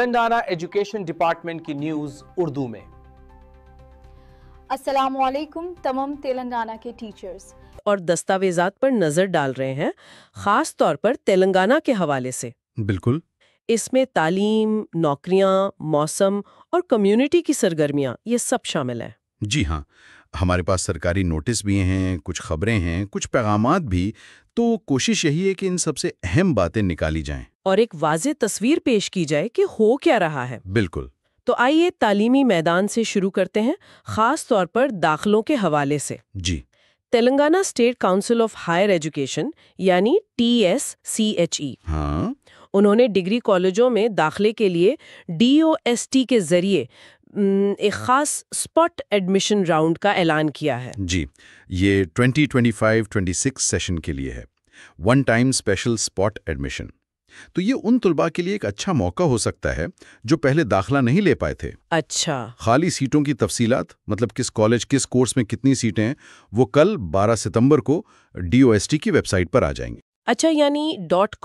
Telangana education department کی news Urdu میں۔ السلام علیکم تمام تلنگانہ کے ٹیچرز اور دستاویزات پر نظر ڈال رہے ہیں، خاص طور پر تلنگانہ کے حوالے سے۔ بالکل۔ اس میں تعلیم، نوکریاں، موسم اور کمیونٹی کی سرگرمیاں یہ سب شامل ہیں۔ جی ہاں، ہمارے پاس سرکاری نوٹس بھی ہیں، کچھ خبریں ہیں، کچھ پیغامات بھی، تو کوشش یہی ہے کہ ان سب سے اہم باتیں نکالی جائیں اور ایک واضح تصویر پیش کی جائے کہ ہو کیا رہا ہے۔ بالکل۔ تو آئیے تعلیمی میدان سے شروع کرتے ہیں، خاص طور پر داخلوں کے حوالے سے۔ جی۔ Telangana state council of higher education یعنی TSCHE، ہاں، انہوں نے ڈگری کالجوں میں داخلے کے لیے DOST کے ذریعے ایک خاص اسپاٹ ایڈمیشن راؤنڈ کا اعلان کیا ہے۔ جی، یہ 2025-26 سیشن کے لیے ہے، one time special spot admission. تو یہ ان طلباء کے لیے ایک اچھا موقع ہو سکتا ہے جو پہلے داخلہ نہیں لے پائے تھے۔ اچھا۔ خالی سیٹوں کی تفصیلات، مطلب کس کالج کس کورس میں کتنی سیٹیں ہیں، وہ کل 12 ستمبر کو DOST کی ویب سائٹ پر آ جائیں گے۔ اچھا، یعنی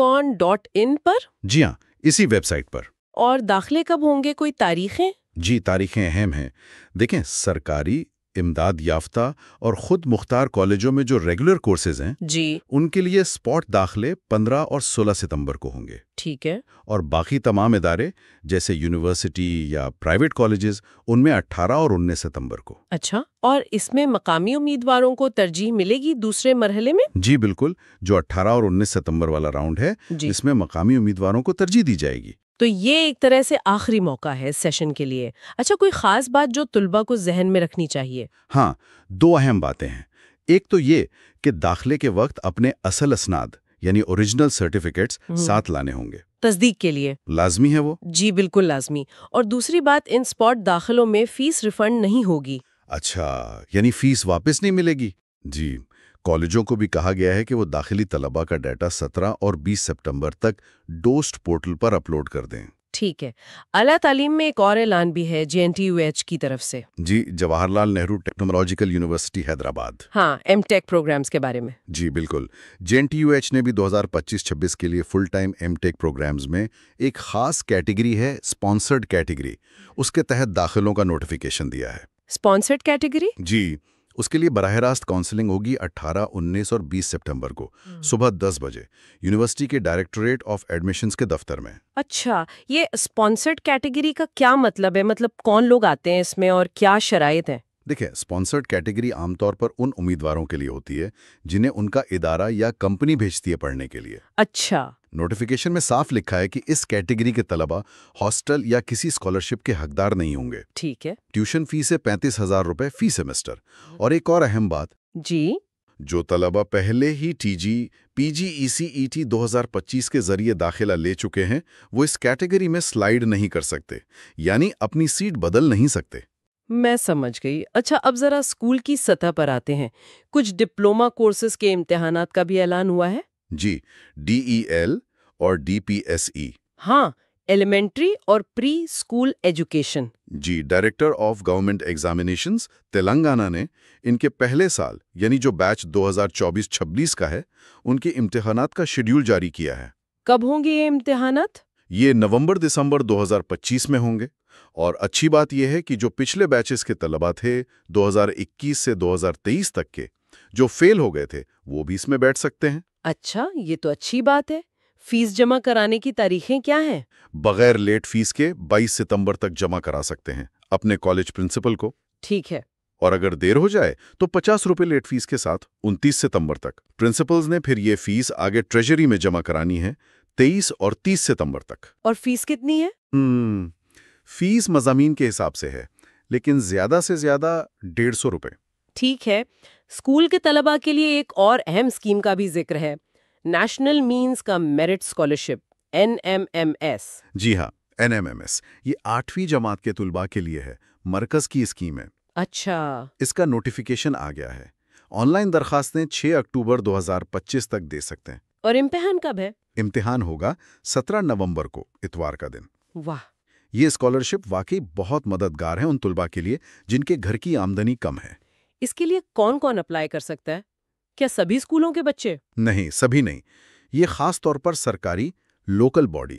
.con.in پر؟ جی ہاں، اسی ویب سائٹ پر۔ اور داخلے کب ہوں گے، کوئی تاریخیں؟ جی، تاریخیں اہم ہیں۔ دیکھیں، سرکاری، امداد یافتہ اور خود مختار کالجوں میں جو ریگولر کورسز ہیں، جی، ان کے لیے اسپاٹ داخلے 15 اور 16 ستمبر کو ہوں گے۔ ٹھیک ہے۔ اور باقی تمام ادارے جیسے یونیورسٹی یا پرائیویٹ کالجز، ان میں 18 اور 19 ستمبر کو۔ اچھا، اور اس میں مقامی امیدواروں کو ترجیح ملے گی دوسرے مرحلے میں؟ جی بالکل، جو 18 اور 19 ستمبر والا راؤنڈ ہے، جی، اس میں مقامی امیدواروں کو ترجیح دی جائے گی۔ تو یہ ایک طرح سے آخری موقع ہے سیشن کے لیے۔ اچھا، کوئی خاص بات جو طلباء کو ذہن میں رکھنی چاہیے؟ ہاں، دو اہم باتیں ہیں۔ ایک تو یہ کہ داخلے کے وقت اپنے اصل اسناد یعنی اوریجنل سرٹیفکیٹس ساتھ لانے ہوں گے، تصدیق کے لیے۔ لازمی ہے وہ۔ جی بالکل لازمی۔ اور دوسری بات، ان اسپاٹ داخلوں میں فیس ریفنڈ نہیں ہوگی۔ اچھا، یعنی فیس واپس نہیں ملے گی؟ جی، کالجوں کو بھی کہا گیا ہے کہ وہ داخلی طلباء کا ڈیٹا 17 اور 20 سپتمبر تک ڈوسٹ پورٹل پر اپلوڈ کر دیں۔ ٹھیک ہے۔ اعلیٰ تعلیم میں ایک اور اعلان بھی ہے JNTUH کی طرف سے۔ جی، جواہر لال نہرو ٹیکنالوجیکل یونیورسٹی حیدرآباد۔ ہاں، M.Tech پروگرامز کے بارے میں۔ جی بالکل، JNTUH نے بھی 2025-26 کے لیے فل ٹائم M.Tech پروگرامز میں ایک خاص کیٹیگری ہے، اسپانسرڈ کیٹیگری، اس کے تحت داخلوں کا نوٹیفیکیشن دیا ہے۔ Sponsored category? جی، اس کے لیے براہ راست کاؤنسلنگ ہوگی 18، 19 اور 20 سپتمبر کو صبح 10 بجے یونیورسٹی کے ڈائریکٹوریٹ آف ایڈمیشنز کے دفتر میں۔ اچھا، یہ اسپانسرڈ کیٹیگری کا کیا مطلب ہے؟ مطلب کون لوگ آتے ہیں اس میں اور کیا شرائط ہیں؟ دیکھیں، اسپانسرڈ کیٹیگری عام طور پر ان امیدواروں کے لیے ہوتی ہے جنہیں ان کا ادارہ یا کمپنی بھیجتی ہے پڑھنے کے لیے۔ اچھا۔ نوٹیفیکیشن میں صاف لکھا ہے کہ اس کیٹیگری کے طلباء ہاسٹل یا کسی اسکالرشپ کے حقدار نہیں ہوں گے۔ ٹھیک ہے۔ ٹیوشن فیس ہے 35,000 روپے فی سیمسٹر۔ اور ایک اور اہم بات، جی، جو طلباء پہلے ہی PG ECET 2025 کے ذریعے داخلہ لے چکے ہیں، وہ اس کیٹیگری میں سلائیڈ نہیں کر سکتے، یعنی اپنی سیٹ بدل نہیں سکتے۔ میں سمجھ گئی۔ اچھا، اب ذرا اسکول کی سطح پر آتے ہیں۔ کچھ ڈپلوما کورسز کے امتحانات کا بھی اعلان ہوا ہے؟ جی، DEL اور DPSE۔ ہاں، ایلیمنٹری اور پری اسکول ایجوکیشن۔ جی، director of government examinations Telangana نے ان کے پہلے سال یعنی جو بیچ 2024-26 کا ہے، ان کے امتحانات کا شیڈیول جاری کیا ہے۔ کب ہوں گے یہ امتحانات؟ یہ نومبر-دسمبر 2025 میں ہوں گے۔ اور اچھی بات یہ ہے کہ جو پچھلے بیچز کے طلباء تھے 2021 سے 2023 تک کے، جو فیل ہو گئے تھے، وہ بھی اس میں بیٹھ سکتے ہیں۔ اچھا، یہ تو اچھی بات ہے۔ فیس جمع کرانے کی تاریخیں کیا ہیں؟ بغیر لیٹ فیس کے 22 ستمبر تک جمع کرا سکتے ہیں اپنے کالج پرنسپل کو۔ ٹھیک ہے۔ اور اگر دیر ہو جائے تو 50 روپے لیٹ فیس کے ساتھ 29 ستمبر تک۔ پرنسپلز نے پھر یہ فیس آگے ٹریجری میں جمع کرانی ہے 23 اور 30 ستمبر تک۔ اور فیس کتنی ہے؟ فیس مضامین کے حساب سے ہے، لیکن زیادہ سے زیادہ 150 روپے۔ ٹھیک ہے۔ اسکول کے طلباء کے لیے ایک اور اہم اسکیم کا بھی ذکر ہے، نیشنل مینز کا میرٹ اسکالرشپ NMMS۔ جی ہاں، NMMS یہ 8ویں جماعت کے طلباء کے لیے ہے، مرکز کی اسکیم ہے۔ اچھا۔ اس کا نوٹیفیکیشن آ گیا ہے۔ آن لائن درخواستیں 6 اکتوبر 2025 تک دے سکتے ہیں۔ اور امتحان کب ہے؟ امتحان ہوگا 17 نومبر کو، اتوار کا دن۔ واہ! یہ اسکالرشپ واقعی بہت مددگار ہے ان طلباء کے لیے جن کے گھر کی آمدنی کم ہے۔ اس کے لیے کون کون اپلائی کر سکتا ہے؟ کیا سبھی اسکولوں کے بچے؟ نہیں، سبھی نہیں۔ یہ خاص طور پر سرکاری، local body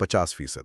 50%,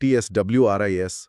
TSWRIS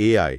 AI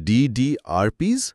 DDRPs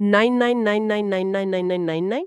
9999999999।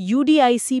UDIC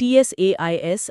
TSAIS,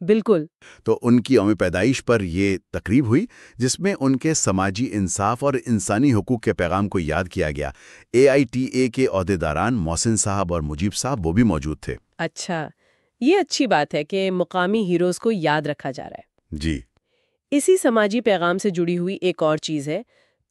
بالکل. تو ان کی یوم پیدائش پر یہ تقریب ہوئی جس میں ان کے سماجی انصاف اور انسانی حقوق کے پیغام کو یاد کیا گیا. AITA کے عہدیداران محسن صاحب اور مجیب صاحب وہ بھی موجود تھے. اچھا، یہ اچھی بات ہے کہ مقامی ہیروز کو یاد رکھا جا رہا ہے. جی. اسی سماجی پیغام سے جڑی ہوئی ایک اور چیز ہے،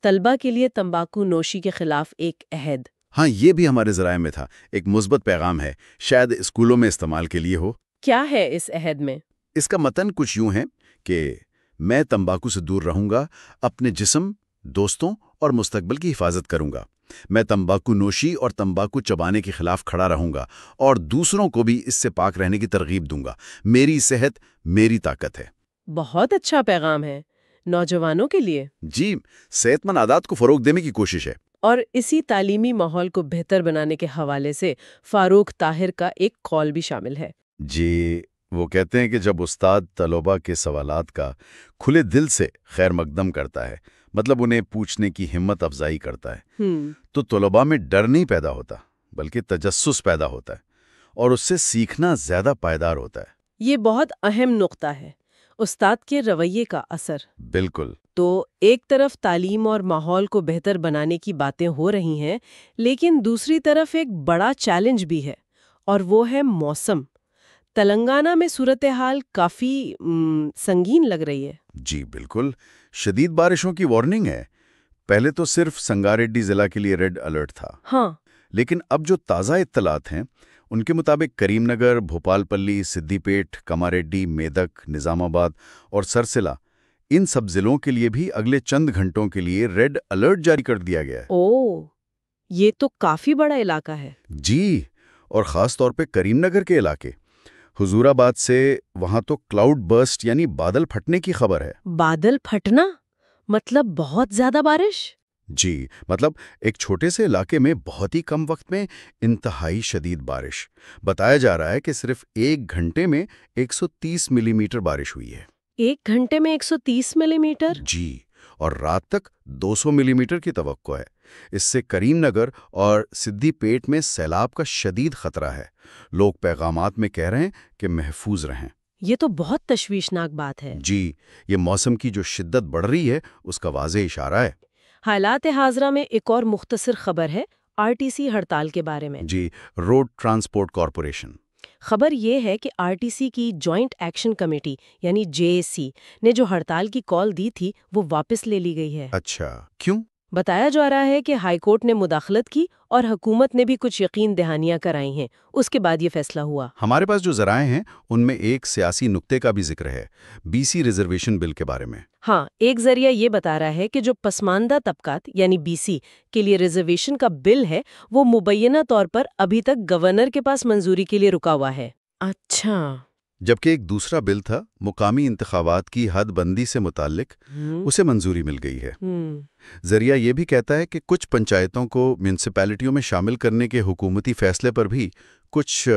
طلبہ کے لیے تمباکو نوشی کے خلاف ایک عہد. ہاں، یہ بھی ہمارے ذرائع میں تھا. ایک مثبت پیغام ہے، شاید اسکولوں میں استعمال کے لیے ہو. کیا ہے اس عہد میں؟ اس کا متن کچھ یوں ہے کہ میں تمباکو سے دور رہوں گا، اپنے جسم، دوستوں اور مستقبل کی حفاظت کروں گا. میں تمباکو نوشی اور تمباکو چبانے کے خلاف کھڑا رہوں گا اور دوسروں کو بھی اس سے پاک رہنے کی ترغیب دوں گا. میری صحت میری طاقت ہے. بہت اچھا پیغام ہے نوجوانوں کے لیے. جی، صحت مند عادات کو فروغ دینے کی کوشش ہے. اور اسی تعلیمی ماحول کو بہتر بنانے کے حوالے سے فاروق طاہر کا ایک قول بھی شامل ہے. جی، وہ کہتے ہیں کہ جب استاد طلباء کے سوالات کا کھلے دل سے خیر مقدم کرتا ہے، مطلب انہیں پوچھنے کی ہمت افزائی کرتا ہے، تو طلباء میں ڈر نہیں پیدا ہوتا بلکہ تجسس پیدا ہوتا ہے اور اس سے سیکھنا زیادہ پائیدار ہوتا ہے. یہ بہت اہم نقطہ ہے، استاد کے رویے کا اثر. بالکل. تو ایک طرف تعلیم اور ماحول کو بہتر بنانے کی باتیں ہو رہی ہیں، لیکن دوسری طرف ایک بڑا چیلنج بھی ہے، اور وہ ہے موسم. تلنگانہ میں صورتحال کافی سنگین لگ رہی ہے. جی بالکل، شدید بارشوں کی وارننگ ہے. پہلے تو صرف سنگاریڈی ضلع کے لیے ریڈ الرٹ تھا. ہاں، لیکن اب جو تازہ اطلاعات ہیں ان کے مطابق کریم نگر، بھوپال پلی، سدی پیٹ، کماریڈی، میدک، نظام آباد اور سرسلہ، ان سب ضلعوں کے لیے بھی اگلے چند گھنٹوں کے لیے ریڈ الرٹ جاری کر دیا گیا ہے. یہ تو کافی بڑا علاقہ ہے. جی، اور خاص طور پہ کریم نگر کے علاقے، حضور آباد سے وہاں تو کلاؤڈ برسٹ یعنی بادل پھٹنے کی خبر ہے. بادل پھٹنا مطلب بہت زیادہ بارش؟ جی، مطلب ایک چھوٹے سے علاقے میں بہت ہی کم وقت میں انتہائی شدید بارش. بتایا جا رہا ہے کہ صرف ایک گھنٹے میں 130 ملی میٹر بارش ہوئی ہے. ایک گھنٹے میں 130 ملی میٹر؟ جی، اور رات تک 200 ملی میٹر کی توقع ہے. اس سے کریم نگر اور سدی پیٹ میں سیلاب کا شدید خطرہ ہے. لوگ پیغامات میں کہہ رہے ہیں کہ محفوظ رہیں. یہ تو بہت تشویشناک بات ہے. جی، یہ موسم کی جو شدت بڑھ رہی ہے اس کا واضح اشارہ ہے. حالات حاضرہ میں ایک اور مختصر خبر ہے RTC ہڑتال کے بارے میں. جی، روڈ ٹرانسپورٹ کارپوریشن. خبر یہ ہے کہ RTC کی جوائنٹ ایکشن کمیٹی یعنی JAC نے جو ہڑتال کی کال دی تھی وہ واپس لے لی گئی ہے. اچھا، کیوں؟ بتایا جا رہا ہے کہ ہائی کورٹ نے مداخلت کی اور حکومت نے بھی کچھ یقین دہانیاں کرائی ہیں. اس کے بعد یہ فیصلہ ہوا. ہمارے پاس جو ذرائع ہیں ان میں ایک سیاسی نقطے کا بھی ذکر ہے، BC ریزرویشن بل کے بارے میں. ہاں، ایک ذریعہ یہ بتا رہا ہے کہ جو پسماندہ طبقات یعنی BC کے لیے ریزرویشن کا بل ہے وہ مبینہ طور پر ابھی تک گورنر کے پاس منظوری کے لیے رکا ہوا ہے. اچھا. جبکہ ایک دوسرا بل تھا مقامی انتخابات کی حد بندی سے متعلق، اسے منظوری مل گئی ہے. ذریعہ یہ بھی کہتا ہے کہ کچھ پنچایتوں کو میونسپیلٹیوں میں شامل کرنے کے حکومتی فیصلے پر بھی کچھ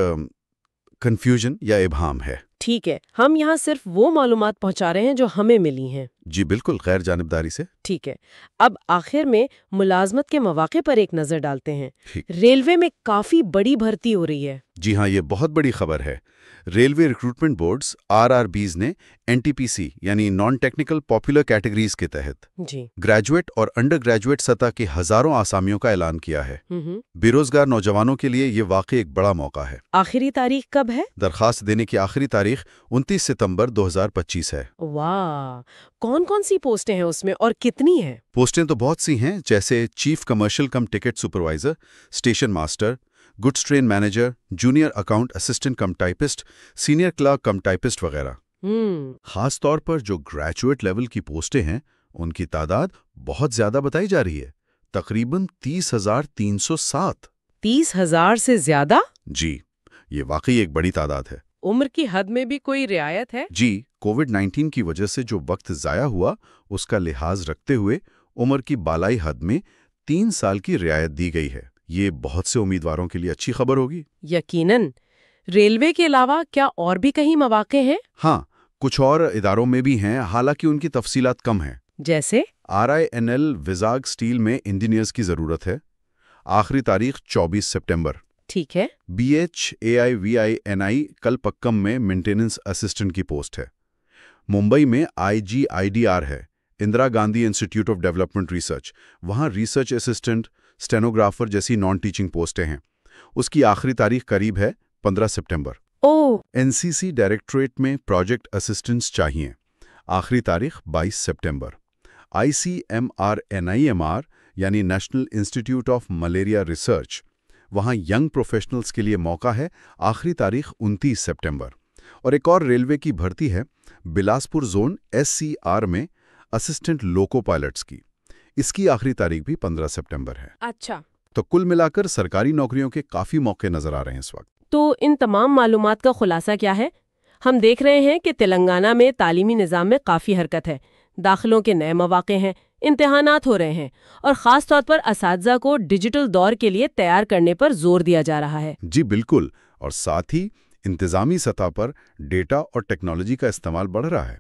کنفیوژن یا ابہام ہے. ٹھیک ہے، ہم یہاں صرف وہ معلومات پہنچا رہے ہیں جو ہمیں ملی ہیں. جی بالکل، غیر جانبداری سے. ٹھیک ہے، اب آخر میں ملازمت کے مواقع پر ایک نظر ڈالتے ہیں. ٹھیک. ریلوے میں کافی بڑی بھرتی ہو رہی ہے. جی ہاں، یہ بہت بڑی خبر ہے. ریلوے ریکروٹمنٹ بورڈز RRBs نے NTPC یعنی نان ٹیکنیکل پاپولر کیٹیگریز کے تحت جی گریجویٹ اور انڈر گریجویٹ سطح کے ہزاروں آسامیوں کا اعلان کیا ہے. بے روزگار نوجوانوں کے لیے یہ واقعی ایک بڑا موقع ہے. آخری تاریخ کب ہے؟ درخواست دینے کی آخری تاریخ 29 ستمبر 2025 ہے. واہ، کون کون سی پوسٹیں ہیں اس میں اور کتنی ہیں؟ پوسٹیں تو بہت سی ہیں، جیسے chief commercial cum ticket supervisor, station master, goods train manager, junior account assistant cum typist, senior clerk cum typist وغیرہ. خاص طور پر جو گریجویٹ لیول کی پوسٹیں ہیں ان کی تعداد بہت زیادہ بتائی جا رہی ہے، تقریباً 30,307. 30,000 سے زیادہ؟ جی، یہ واقعی ایک بڑی تعداد ہے. عمر کی حد میں بھی کوئی رعایت ہے؟ جی، کووڈ-19 کی وجہ سے جو وقت ضائع ہوا اس کا لحاظ رکھتے ہوئے عمر کی بالائی حد میں 3 سال کی رعایت دی گئی ہے. یہ بہت سے امیدواروں کے لیے اچھی خبر ہوگی. یقیناً. ریلوے کے علاوہ کیا اور بھی کہیں مواقع ہیں؟ ہاں، کچھ اور اداروں میں بھی ہیں، حالانکہ ان کی تفصیلات کم ہیں. جیسے RINL وزاگ اسٹیل میں انجینئرز کی ضرورت ہے. آخری تاریخ 24 سپٹمبر. ٹھیک ہے. BHAIVINI کلپکم میں مینٹیننس اسسٹنٹ کی پوسٹ ہے. ممبئی میں IGIDR ہے، Indira Gandhi institute of development research, وہاں ریسرچ اسسٹنٹ، اسٹینوگرافر جیسی نان ٹیچنگ پوسٹیں ہیں. اس کی آخری تاریخ قریب ہے 15 سپٹمبر. NCC ڈائریکٹوریٹ میں پروجیکٹ اسسٹنٹس چاہیے، آخری تاریخ 22 سپٹمبر. ICMR یعنی national institute of malaria research, وہاں ینگ پروفیشنلز کے لیے موقع ہے، آخری تاریخ 29 سپٹمبر. اور ایک اور ریلوے کی بھرتی ہے بلاسپور زون SCR میں اسسٹنٹ لوکو پائلٹس کی، اس کی آخری تاریخ بھی 15 سپٹمبر ہے. اچھا. تو کل ملا کر سرکاری نوکریوں کے کافی موقع نظر آ رہے ہیں اس وقت. تو ان تمام معلومات کا خلاصہ کیا ہے؟ ہم دیکھ رہے ہیں کہ تلنگانہ میں تعلیمی نظام میں کافی حرکت ہے، داخلوں کے نئے مواقع ہیں، امتحانات ہو رہے ہیں، اور خاص طور پر اساتذہ کو ڈیجیٹل دور کے لیے تیار کرنے پر زور دیا جا رہا ہے. جی بالکل، اور ساتھ ہی انتظامی سطح پر ڈیٹا اور ٹیکنالوجی کا استعمال بڑھ رہا ہے،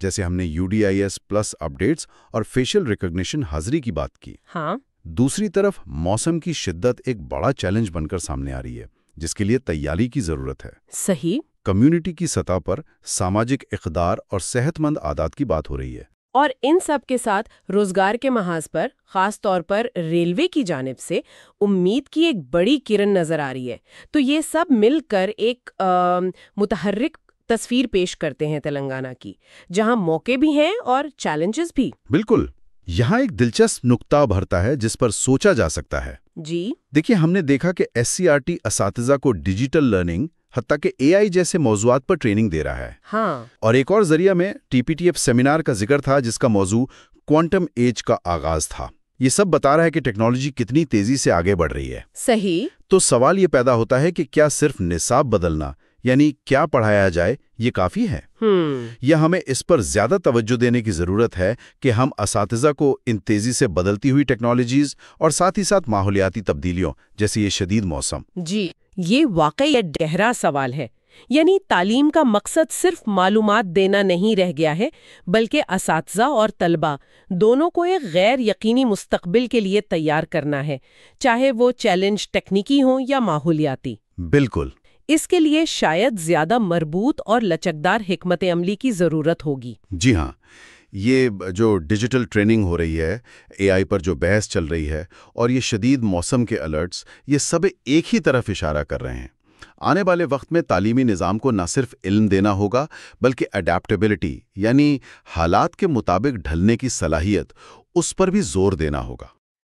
جیسے ہم نے UDIS پلس اپڈیٹس اور فیشل ریکگنیشن حاضری کی بات کی. ہاں. دوسری طرف موسم کی شدت ایک بڑا چیلنج بن کر سامنے آ رہی ہے، جس کے لیے تیاری کی ضرورت ہے. صحیح. کمیونٹی کی سطح پر سماجک اقدار اور صحت مند عادات کی بات ہو رہی ہے. اور ان سب کے ساتھ روزگار کے محاذ پر خاص طور پر ریلوے کی جانب سے امید کی ایک بڑی کرن نظر آ رہی ہے. تو یہ سب مل کر ایک متحرک تصویر پیش کرتے ہیں تلنگانہ کی، جہاں موقع بھی ہیں اور چیلنجز بھی. بالکل. یہاں ایک دلچسپ نقطہ بھرتا ہے جس پر سوچا جا سکتا ہے. جی. دیکھیے، ہم نے دیکھا کہ SCRT اساتذہ کو ڈیجیٹل لرننگ حتیٰ کہ AI جیسے موضوعات پر ٹریننگ دے رہا ہے. ہاں. اور ایک اور ذریعہ میں TPTF سیمینار کا ذکر تھا جس کا موضوع کوانٹم ایج کا آغاز تھا. یہ سب بتا رہا ہے کہ ٹیکنالوجی کتنی تیزی سے آگے بڑھ رہی ہے. صحیح. تو سوال یہ پیدا ہوتا ہے کہ کیا صرف نصاب بدلنا، یعنی کیا پڑھایا جائے، یہ کافی ہے؟ یا ہمیں اس پر زیادہ توجہ دینے کی ضرورت ہے کہ ہم اساتذہ کو ان تیزی سے بدلتی ہوئی ٹیکنالوجیز اور ساتھ ہی ساتھ ماحولیاتی تبدیلیوں جیسے یہ شدید موسم. جی، یہ واقعی ایک گہرا سوال ہے. یعنی تعلیم کا مقصد صرف معلومات دینا نہیں رہ گیا ہے، بلکہ اساتذہ اور طلبہ دونوں کو ایک غیر یقینی مستقبل کے لیے تیار کرنا ہے، چاہے وہ چیلنج ٹیکنیکی ہوں یا ماحولیاتی. بالکل. اس کے لیے شاید زیادہ مربوط اور لچکدار حکمت عملی کی ضرورت ہوگی. جی ہاں، یہ جو ڈیجیٹل ٹریننگ ہو رہی ہے، AI پر جو بحث چل رہی ہے، اور یہ شدید موسم کے الرٹس، یہ سب ایک ہی طرف اشارہ کر رہے ہیں. آنے والے وقت میں تعلیمی نظام کو نہ صرف علم دینا ہوگا، بلکہ اڈیپٹیبلٹی یعنی حالات کے مطابق ڈھلنے کی صلاحیت، اس پر بھی زور دینا ہوگا.